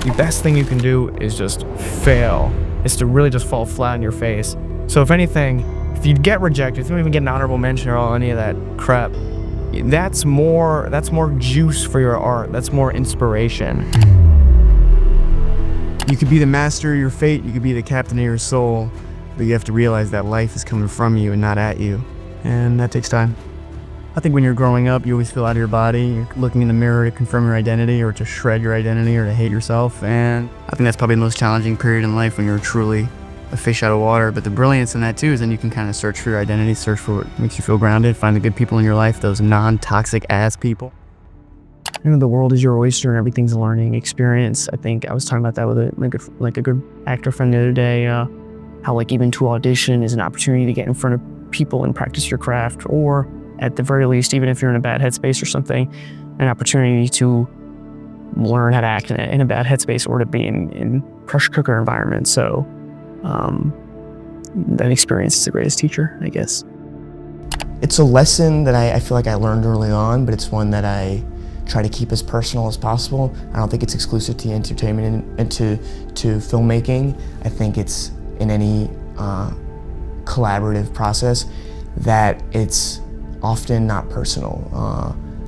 the best thing you can do is just fail. It's to really just fall flat on your face. So if anything, if you get rejected, if you don't even get an honorable mention or any of that crap, that's more juice for your art. That's more inspiration. You could be the master of your fate, you could be the captain of your soul, but you have to realize that life is coming from you and not at you. And that takes time. I think when you're growing up, you always feel out of your body. You're looking in the mirror to confirm your identity or to shred your identity or to hate yourself. And I think that's probably the most challenging period in life when you're truly a fish out of water. But the brilliance in that too is then you can kind of search for your identity, search for what makes you feel grounded, find the good people in your life, those non-toxic ass people. You know, the world is your oyster and everything's a learning experience. I think I was talking about that with a good actor friend the other day, how like even to audition is an opportunity to get in front of people and practice your craft, or at the very least, even if you're in a bad headspace or something, an opportunity to learn how to act in a bad headspace or to be in pressure cooker environments. So that experience is the greatest teacher, I guess. It's a lesson that I feel like I learned early on, but it's one that I try to keep as personal as possible. I don't think it's exclusive to entertainment and to filmmaking. I think it's in any collaborative process that it's often not personal.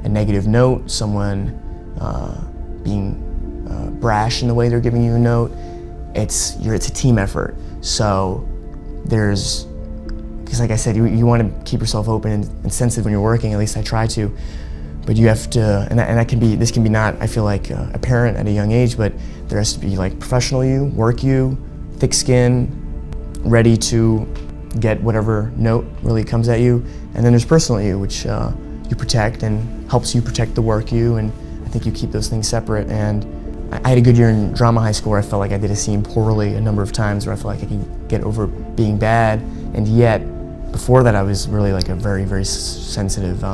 A negative note, someone being brash in the way they're giving you a note, it's a team effort. So because like I said, you want to keep yourself open and sensitive when you're working, at least I try to, but you have to, and this can be not, I feel like, apparent at a young age, but there has to be like professional you, work you, thick skin, ready to get whatever note really comes at you. And then there's personal you, which you protect and helps you protect the work you, and I think you keep those things separate. And I had a good year in drama high school where I felt like I did a scene poorly a number of times, where I felt like I could get over being bad, and yet before that I was really like a very, very sensitive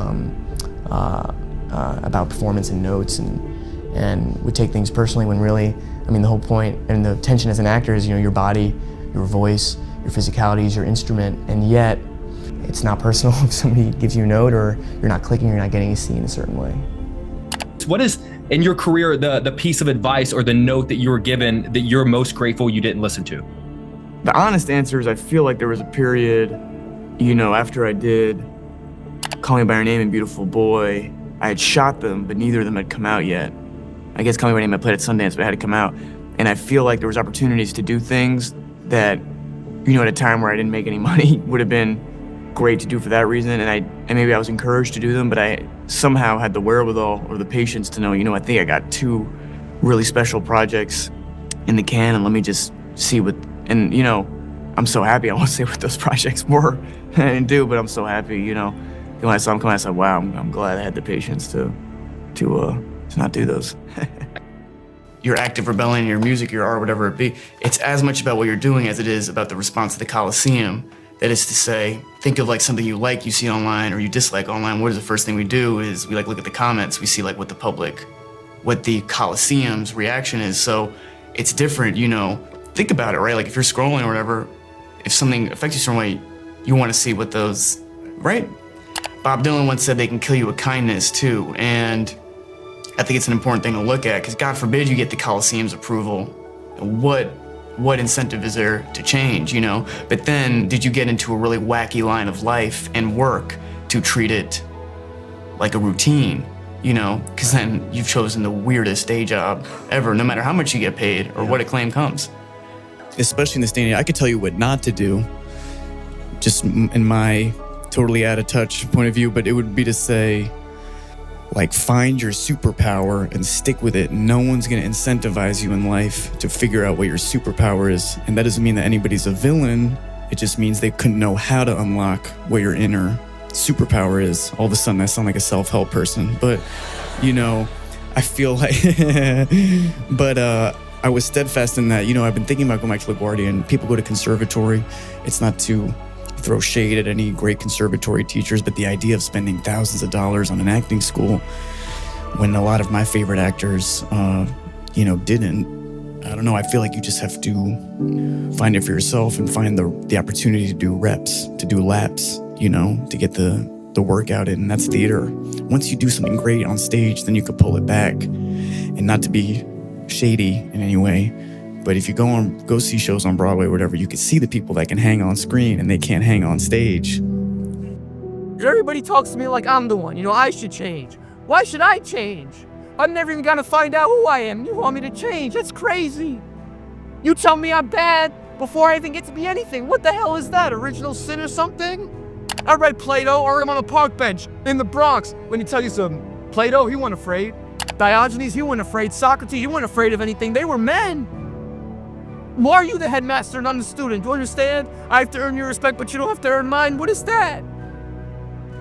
about performance and notes, and would take things personally when really, I mean, the whole point and the tension as an actor is, you know, your body, your voice, your physicality is your instrument, and yet it's not personal if somebody gives you a note or you're not clicking, you're not getting a scene a certain way. What is, in your career, the piece of advice or the note that you were given that you're most grateful you didn't listen to? The honest answer is I feel like there was a period, you know, after I did Call Me By Your Name and Beautiful Boy, I had shot them, but neither of them had come out yet. I guess Call Me By Your Name I played at Sundance, but it had to come out. And I feel like there was opportunities to do things that, you know, at a time where I didn't make any money would have been great to do for that reason. And maybe I was encouraged to do them, but I somehow had the wherewithal or the patience to know, you know, I think I got 2 really special projects in the can, and let me just see what, and you know, I'm so happy. I won't say what those projects were. I didn't do, but I'm so happy, you know. When I saw them come out, I said, wow, I'm glad I had the patience to not do those. Your active rebellion, your music, your art, whatever it be, it's as much about what you're doing as it is about the response to the Coliseum. That is to say, think of like something you like, you see online, or you dislike online. What is the first thing we do is we like look at the comments. We see like what the Coliseum's reaction is. So it's different, you know. Think about it, right? Like if you're scrolling or whatever, if something affects you some way, you want to see what those, right? Bob Dylan once said they can kill you with kindness too. And I think it's an important thing to look at, because God forbid you get the Coliseum's approval. What incentive is there to change, you know? But then, did you get into a really wacky line of life and work to treat it like a routine, you know? Because then you've chosen the weirdest day job ever, no matter how much you get paid or what acclaim comes. Especially in this day and age, I could tell you what not to do, just in my totally out of touch point of view, but it would be to say, like, find your superpower and stick with it. No one's gonna incentivize you in life to figure out what your superpower is. And that doesn't mean that anybody's a villain. It just means they couldn't know how to unlock what your inner superpower is. All of a sudden I sound like a self-help person, but you know, I feel like, but I was steadfast in that. You know, I've been thinking about going back to LaGuardia, and people go to conservatory. It's not to throw shade at any great conservatory teachers, but the idea of spending thousands of dollars on an acting school when a lot of my favorite actors, you know, didn't. I don't know, I feel like you just have to find it for yourself and find the opportunity to do reps, to do laps, you know, to get the workout in, and that's theater. Once you do something great on stage, then you could pull it back, and not to be shady in any way. But if you go see shows on Broadway or whatever, you can see the people that can hang on screen and they can't hang on stage. Everybody talks to me like I'm the one, I should change. Why should I change? I'm never even gonna find out who I am. You want me to change? That's crazy. You tell me I'm bad before I even get to be anything. What the hell is that? Original sin or something? I read Plato or I'm on a park bench in the Bronx. Let me tell you something. Plato, he wasn't afraid. Diogenes, he wasn't afraid. Socrates, he wasn't afraid of anything. They were men. Why are you the headmaster and I'm the student? Do you understand? I have to earn your respect, but you don't have to earn mine. What is that?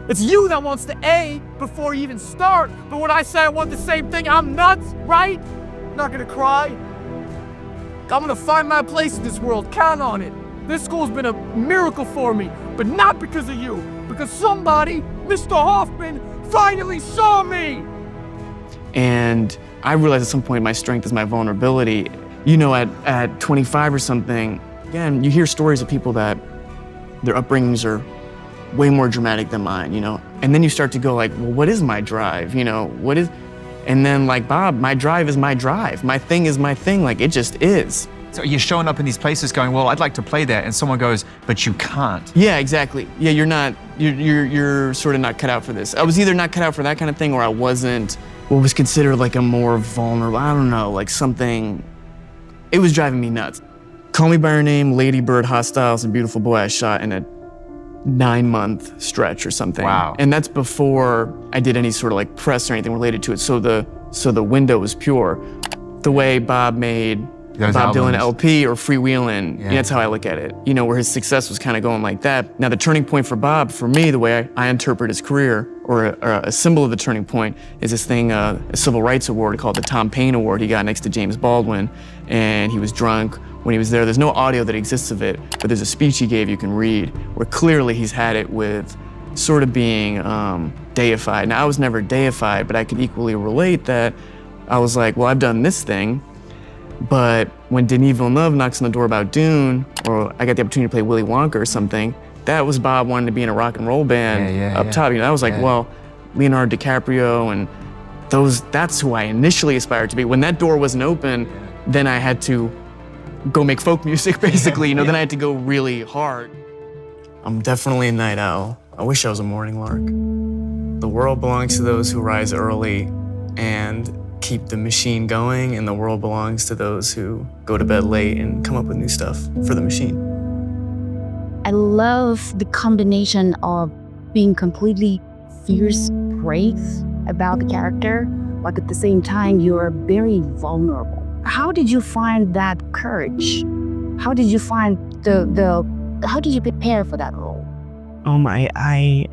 It's you that wants the A before you even start. But when I say I want the same thing, I'm nuts, right? I'm not gonna cry. I'm gonna find my place in this world. Count on it. This school's been a miracle for me, but not because of you. Because somebody, Mr. Hoffman, finally saw me. And I realized at some point my strength is my vulnerability. At 25 or something, again, you hear stories of people that their upbringings are way more dramatic than mine, And then you start to go like, well, what is my drive? And then like Bob, my drive is my drive. My thing is my thing, like it just is. So you're showing up in these places going, well, I'd like to play there. And someone goes, but you can't. Yeah, exactly. Yeah, you're sort of not cut out for this. I was either not cut out for that kind of thing or I wasn't what was considered like a more vulnerable, I don't know, like something, it was driving me nuts. Call Me By Your Name, Lady Bird, Hostiles, and Beautiful Boy I shot in a 9-month stretch or something. Wow. And that's before I did any sort of like press or anything related to it. So the window was pure. The way Bob made Those Bob Dylan albums. LP or Freewheelin', Yeah. that's how I look at it. Where his success was kind of going like that. Now the turning point for Bob, for me, the way I interpret his career, or a symbol of the turning point, is this thing, a civil rights award called the Tom Paine Award he got next to James Baldwin. And he was drunk when he was there. There's no audio that exists of it, but there's a speech he gave you can read, where clearly he's had it with sort of being deified. Now I was never deified, but I could equally relate that I was like, well, I've done this thing, but when Denis Villeneuve knocks on the door about Dune, or I got the opportunity to play Willy Wonka or something, that was Bob wanting to be in a rock and roll band up top. I was like, well, Leonardo DiCaprio and that's who I initially aspired to be. When that door wasn't open, then I had to go make folk music, basically. Then I had to go really hard. I'm definitely a night owl. I wish I was a morning lark. The world belongs to those who rise early and keep the machine going, and the world belongs to those who go to bed late and come up with new stuff for the machine. I love the combination of being completely fierce, brave about the character, but at the same time, you're very vulnerable. How did you find that courage? How did you find how did you prepare for that role? I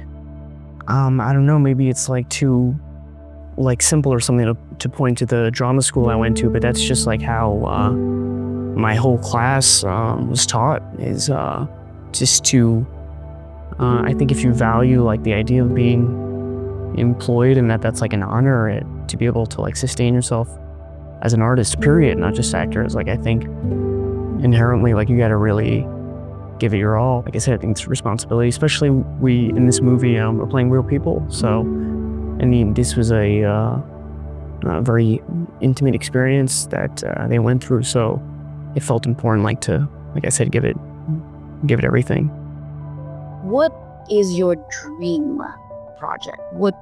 don't know, maybe it's like too simple or something to point to the drama school I went to, but that's just like how my whole class was taught, is just to, I think if you value like the idea of being employed and that's like an honor, to be able to like sustain yourself as an artist, period, not just actors, like I think inherently like you gotta really give it your all. Like I said, I think it's a responsibility, especially we in this movie we're playing real people, so I mean this was a very intimate experience that they went through, so it felt important like I said, give it everything. What is your dream project? What,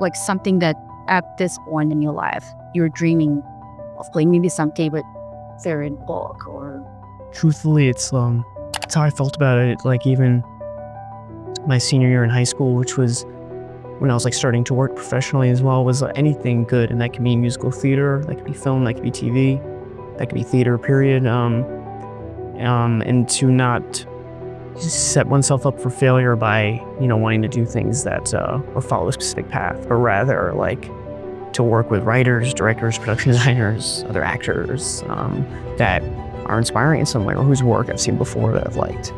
like something that at this point in your life you're dreaming of playing, maybe some favorite book or? Truthfully, it's how I felt about it, like even my senior year in high school, which was when I was like starting to work professionally as well, was anything good, and that could be musical theater, that could be film, that could be TV, that could be theater, period. And to not set oneself up for failure by wanting to do things that or follow a specific path, but rather like to work with writers, directors, production designers, other actors that are inspiring in some way, or whose work I've seen before that I've liked.